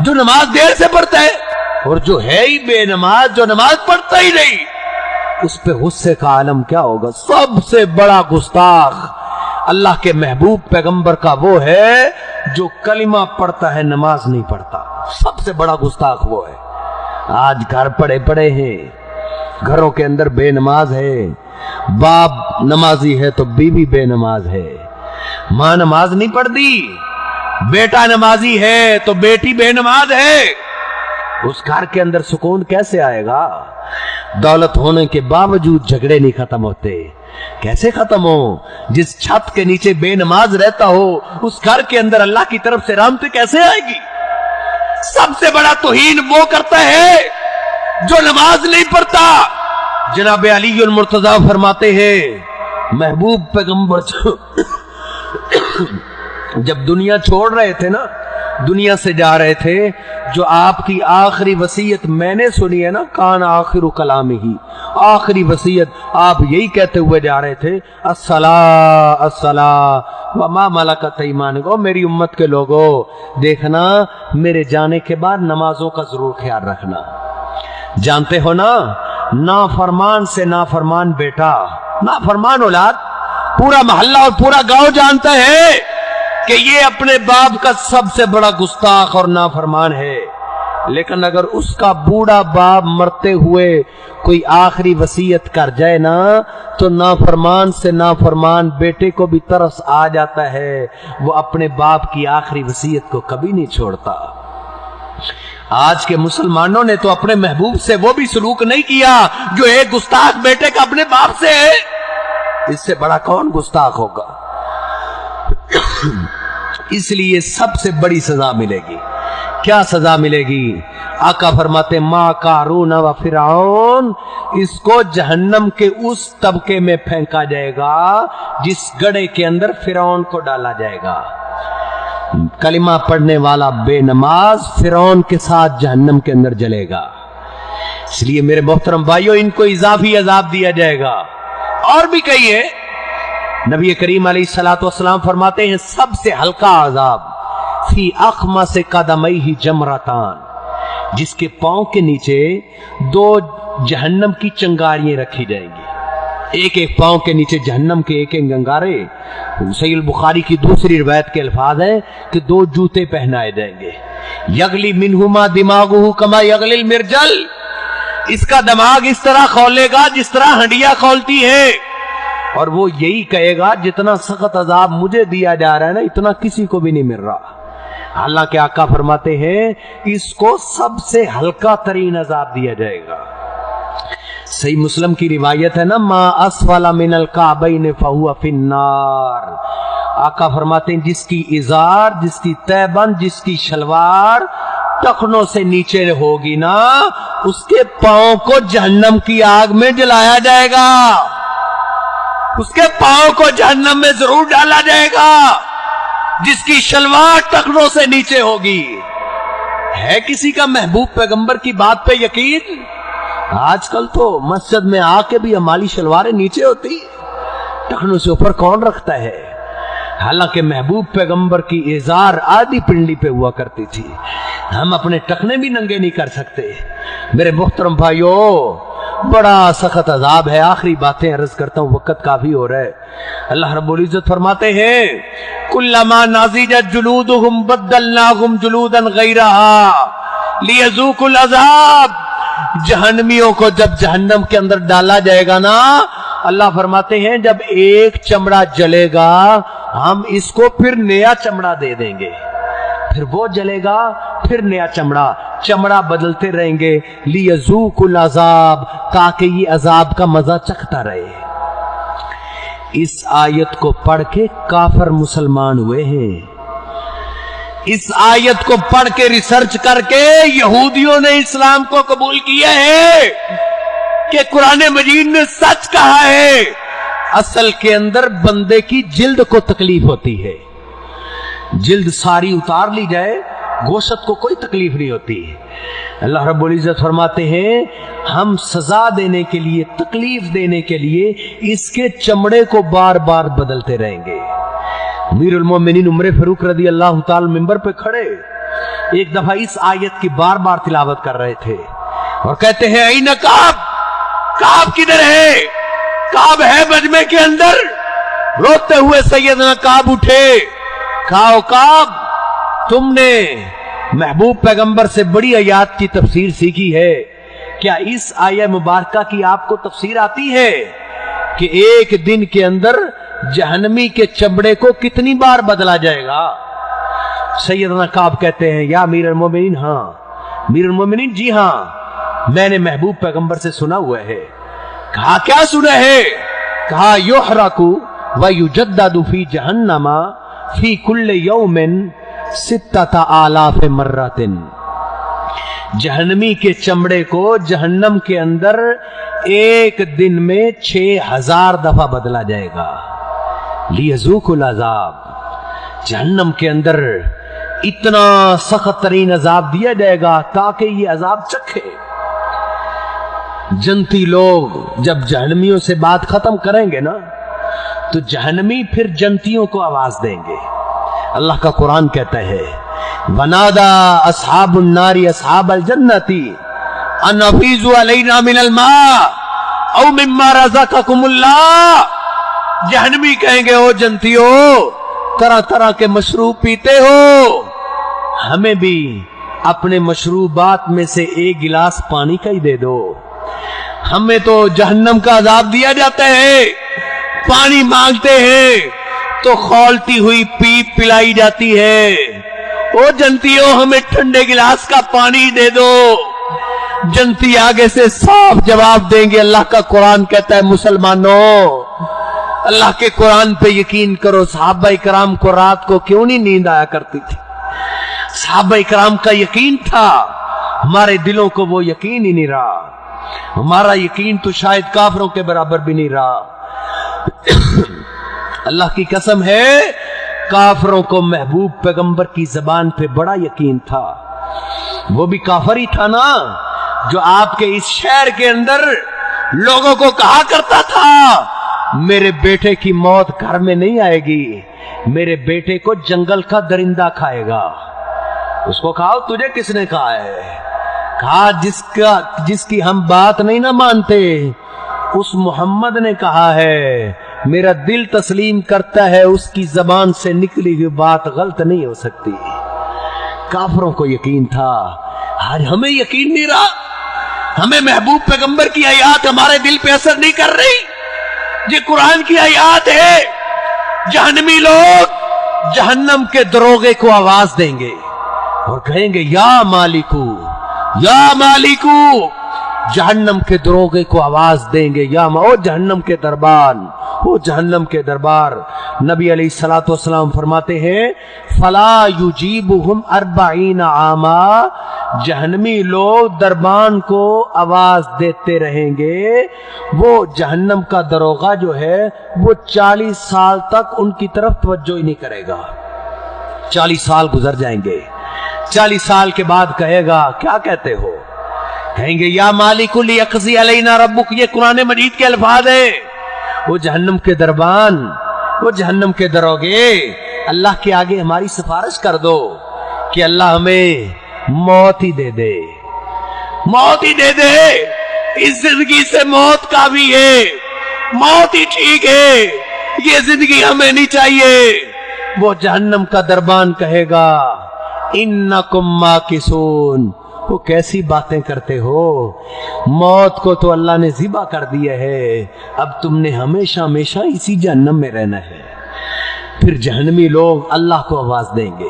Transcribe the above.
जो नमाज देर से पढ़ता है, और जो है ही बेनमाज, जो नमाज पढ़ता ही नहीं, उस पे गुस्से का आलम क्या होगा। सबसे बड़ा गुस्ताख अल्लाह के महबूब पैगंबर का वो है जो कलिमा पढ़ता है, नमाज नहीं पढ़ता। सबसे बड़ा गुस्ताख वो है। आज घर पड़े पड़े हैं, घरों के अंदर बेनमाज है, बाप नमाजी है तो बीवी बेनमाज है, मां नमाज नहीं पढ़ती, बेटा नमाजी है तो बेटी बेनमाज है। उस घर के अंदर सुकून कैसे आएगा। दौलत होने के बावजूद झगड़े नहीं खत्म होते। कैसे खत्म हो। जिस छत के नीचे बेनमाज रहता हो उस घर के अंदर अल्लाह की तरफ से रहमत कैसे आएगी। सबसे बड़ा तौहीन वो करता है जो नमाज नहीं पढ़ता। जनाब अली मुर्तजा फरमाते हैं, महबूब पैगंबर जब दुनिया छोड़ रहे थे ना, दुनिया से जा रहे थे, जो आपकी आखिरी वसीयत मैंने सुनी है ना, कान आखिर कलाम ही, आखिरी वसीयत आप यही कहते हुए जा रहे थे, अस्सला अस्सला व मा मलकत ईमानुकुम। मेरी उम्मत के लोगों, देखना मेरे जाने के बाद नमाजों का जरूर ख्याल रखना। जानते हो ना, नाफरमान से नाफरमान बेटा, नाफरमान औलाद, पूरा मोहल्ला और पूरा गांव जानता है कि ये अपने बाप का सबसे बड़ा गुस्ताख और नाफरमान है। लेकिन अगर उसका बूढ़ा बाप मरते हुए कोई आखिरी वसीयत कर जाए ना, तो नाफरमान से नाफरमान बेटे को भी तरस आ जाता है। वो अपने बाप की आखिरी वसीयत को कभी नहीं छोड़ता। आज के मुसलमानों ने तो अपने महबूब से वो भी सलूक नहीं किया जो एक गुस्ताख बेटे का अपने बाप से है। इससे बड़ा कौन गुस्ताख होगा। इसलिए सबसे बड़ी सजा मिलेगी। क्या सजा मिलेगी। आका फरमाते, मा कारून व फिरौन, इसको जहन्नम के उस तबके में फेंका जाएगा जिस गड्ढे के अंदर फिरौन को डाला जाएगा। कलिमा पढ़ने वाला बेनमाज फिरौन के साथ जहन्नम के अंदर जलेगा। इसलिए मेरे मोहतरम भाइयों, इनको इजाफी अजाब दिया जाएगा। और भी कही है, नबी करीम अलैहिस्सलातु वस्सलाम फरमाते हैं, सबसे हल्का अजाब फी अखमा से कदमई ही जमरतान, जिसके पांव के नीचे दो जहन्नम की चंगारियां रखी जाएंगी। एक एक पांव के नीचे जहन्नम के एक एक गंगारे। सहीह बुखारी की दूसरी रिवायत के अल्फाज हैं कि दो जूते पहनाए जाएंगे। यगली मिनहुमा दिमागुहु कमा यगलिल मिर्जल, इसका दिमाग इस तरह खोलेगा जिस तरह हंडिया खोलती है, और वो यही कहेगा जितना सख्त अजाब मुझे दिया जा रहा है ना, इतना किसी को भी नहीं मिल रहा। हालांकि आका फरमाते हैं इसको सबसे हल्का तरीन अजाब दिया जाएगा। सही मुस्लिम की रिवायत है ना, मा अस्फला मिनल काबैन फहुवा फिन्नार। आका फरमाते हैं जिसकी इजार, जिसकी तैबंद, जिसकी शलवार टखनों से नीचे होगी ना, उसके पांव को जहन्नम की आग में जलाया जाएगा। उसके पांव को जहन्नम में जरूर डाला जाएगा। जिसकी शलवार टखनों से नीचे होगी। है किसी का महबूब पैगंबर की बात पे यकीन। आजकल तो मस्जिद में आके भी हमारी शलवारें नीचे होती, टखनों से ऊपर कौन रखता है। हालांकि महबूब पैगंबर की इजार आधी पिंडली पे हुआ करती थी। हम अपने टखने भी नंगे नहीं कर सकते। मेरे मुहतरम भाइयों, बड़ा सख्त अजाब है। आखिरी बातें अर्ज करता हूं, वक्त काफी हो रहा है। अल्लाह रब्बुल इज्जत फरमाते हैं, कुल्लमा नाज़िजत जुलूदुहुम बद्दलनाहुम जुलूदन गैरहा लियज़ूकुल अज़ाब। जहन्नमियों को जब जहन्नम के अंदर डाला जाएगा ना, अल्लाह फरमाते हैं जब एक चमड़ा जलेगा हम इसको फिर नया चमड़ा दे देंगे, फिर वो जलेगा, फिर नया चमड़ा, चमड़ा बदलते रहेंगे। लियज़ूकुल अज़ाब, ताकि ये अजाब का मजा चखता रहे। इस आयत को पढ़ के काफिर मुसलमान हुए हैं। इस आयत को पढ़ के रिसर्च करके यहूदियों ने इस्लाम को कबूल किया है कि कुरान मजीद ने सच कहा है। असल के अंदर बंदे की जिल्द को तकलीफ होती है। जिल्द सारी उतार ली जाए, गोशत को कोई तकलीफ नहीं होती। अल्लाह रब्बुल इज्जत फरमाते हैं हम सजा देने के लिए, तकलीफ देने के लिए इसके चमड़े को बार बार बदलते रहेंगे। अमीरुल मोमिनीन उमर फारूक रज़ी अल्लाह ताला मिंबर पे खड़े, ایک دفعہ اس آیت کی بار بار تلاوت کر رہے تھے اور کہتے ہیں اینا کعب، کعب کدھر ہے؟ کعب ہے مجمع کے اندر۔ روتے ہوئے سیدنا کعب اٹھے، کہا کعب تم نے محبوب پیغمبر سے بڑی آیات کی تفسیر سیکھی ہے، کیا اس آیہ مبارکہ کی آپ کو تفسیر آتی ہے کہ ایک دن کے اندر جہنمی کے چمڑے کو کتنی بار بدلا جائے گا؟ سیدنا کعب کہتے ہیں یا امیر المومنین، ہاں امیر المومنین جی ہاں، میں نے محبوب پیغمبر سے سنا ہوا ہے۔ کہا کیا سنا ہے؟ کہا یحرق ویجدد فی جہنم فی کل یوم 6000 مرۃ، جہنمی کے چمڑے کو جہنم کے اندر ایک دن میں 6000 دفعہ بدلا جائے گا۔ لیذوقوا العذاب، جہنم کے اندر اتنا سخت ترین عذاب دیا جائے گا تاکہ یہ عذاب چکھے۔ جنتی لوگ جب جہنمیوں سے بات ختم کریں گے نا تو جہنمی پھر جنتیوں کو آواز دیں گے۔ اللہ کا قرآن کہتا ہے وَنَادَى أَصْحَابُ النَّارِ أَصْحَابَ الْجَنَّةِ أَنْ أَفِيضُوا عَلَيْنَا مِنَ الْمَاءِ أَوْ مِمَّا رَزَقَكُمُ اللَّهُ، جہنمی کہیں گے او جنتیو طرح طرح کے مشروب پیتے ہو، ہمیں بھی اپنے مشروبات میں سے ایک گلاس پانی کا ہی دے دو، ہمیں تو جہنم کا عذاب دیا جاتا ہے، پانی مانگتے ہیں تو کھولتی ہوئی پیپ پلائی جاتی ہے، او جنتیوں ہمیں ٹھنڈے گلاس کا پانی دے دو۔ جنتی آگے سے صاف جواب دیں گے، اللہ کا قرآن کہتا ہے مسلمانوں اللہ کے قرآن پہ یقین کرو۔ صحابہ کرام کو رات کو کیوں نہیں نیند آیا کرتی تھی؟ صحابہ کرام کا یقین تھا، ہمارے دلوں کو وہ یقین ہی نہیں رہا، ہمارا یقین تو شاید کافروں کے برابر بھی نہیں رہا۔ اللہ کی قسم ہے کافروں کو محبوب پیغمبر کی زبان پہ بڑا یقین تھا، وہ بھی کافر ہی تھا نا جو آپ کے اس شہر کے اندر لوگوں کو کہا کرتا تھا میرے بیٹے کی موت گھر میں نہیں آئے گی، میرے بیٹے کو جنگل کا درندہ کھائے گا۔ اس کو کہا تجھے کس نے کہا ہے؟ کہا جس کی ہم بات نہیں نہ مانتے اس محمد نے کہا ہے، میرا دل تسلیم کرتا ہے اس کی زبان سے نکلی ہوئی بات غلط نہیں ہو سکتی۔ کافروں کو یقین تھا، آج ہمیں یقین نہیں رہا، ہمیں محبوب پیغمبر کی آیات ہمارے دل پہ اثر نہیں کر رہی۔ یہ قرآن کی آیات ہے، جہنمی لوگ جہنم کے دروغے کو آواز دیں گے اور کہیں گے یا مالکو یا مالکو، جہنم کے دروغے کو آواز دیں گے یا او جہنم کے دربان، او جہنم کے دربار۔ نبی علیہ الصلوۃ والسلام فرماتے ہیں فلا یجیبہم 40 عاما، جہنمی لوگ دربان کو آواز دیتے رہیں گے، وہ جہنم کا دروغہ جو ہے وہ 40 سال تک ان کی طرف توجہ ہی نہیں کرے گا۔ 40 سال گزر جائیں گے، 40 سال کے بعد کہے گا کیا کہتے ہو؟ کہیں گے یا مالک لیقضی علینا ربک، یہ قرآن مجید کے الفاظ ہیں۔ وہ جہنم کے دربان، وہ جہنم کے دروغے اللہ کے آگے ہماری سفارش کر دو کہ اللہ ہمیں موت ہی دے دے، موت ہی دے دے، اس زندگی سے موت کا بھی ہے، موت ہی ٹھیک ہے، یہ زندگی ہمیں نہیں چاہیے۔ وہ جہنم کا دربان کہے گا انکم ماکثون، وہ کیسی باتیں کرتے ہو، موت کو تو اللہ نے ذبح کر دیا ہے، اب تم نے ہمیشہ ہمیشہ اسی جہنم میں رہنا ہے۔ پھر جہنمی لوگ اللہ کو آواز دیں گے